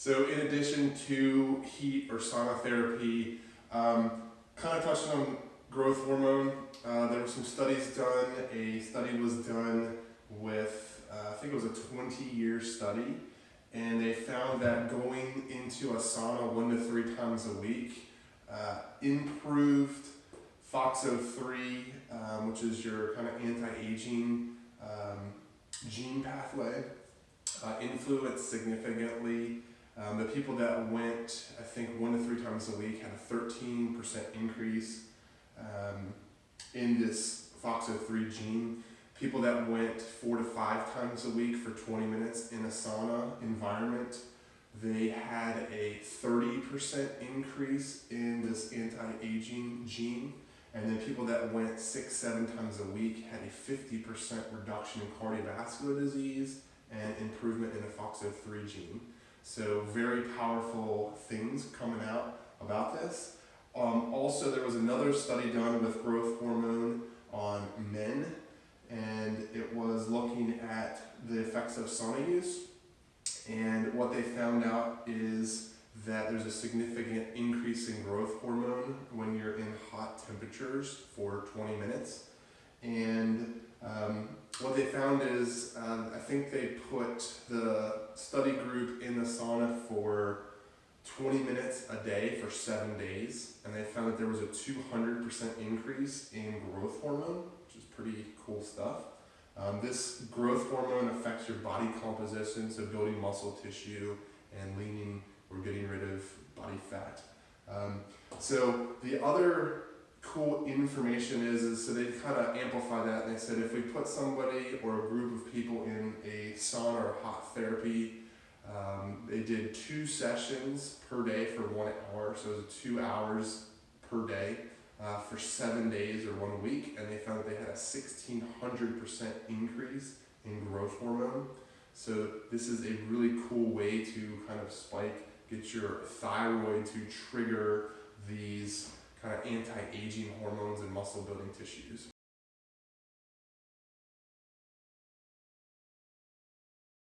So in addition to heat or sauna therapy, kind of touched on growth hormone. There were some studies done. A study was done with, I think it was a 20-year study, and they found that going into a sauna 1 to 3 times a week improved FOXO3, which is your kind of anti-aging gene pathway, influenced significantly. The people that went, I think, 1 to 3 times a week had a 13% increase in this FOXO3 gene. People that went 4 to 5 times a week for 20 minutes in a sauna environment, they had a 30% increase in this anti-aging gene. And then people that went 6, 7 times a week had a 50% reduction in cardiovascular disease and improvement in the FOXO3 gene. So very powerful things coming out about this. Also, there was another study done with growth hormone on men, and it was looking at the effects of sauna use. And what they found out is that there's a significant increase in growth hormone when you're in hot temperatures for 20 minutes. And what they found is, I think they put the study group in the sauna for 20 minutes a day for 7 days, and they found that there was a 200% increase in growth hormone, which is pretty cool stuff. This growth hormone affects your body composition, so building muscle tissue and leaning or getting rid of body fat. So the other cool information is so they kind of amplify that, and they said if we put somebody or a group of people in a sauna or hot therapy, they did 2 sessions per day for 1 hour, so it was 2 hours per day for 7 days or 1 week, and they found that they had a 1,600% increase in growth hormone. So this is a really cool way to kind of get your thyroid to trigger these kind of anti-aging hormones and muscle building tissues.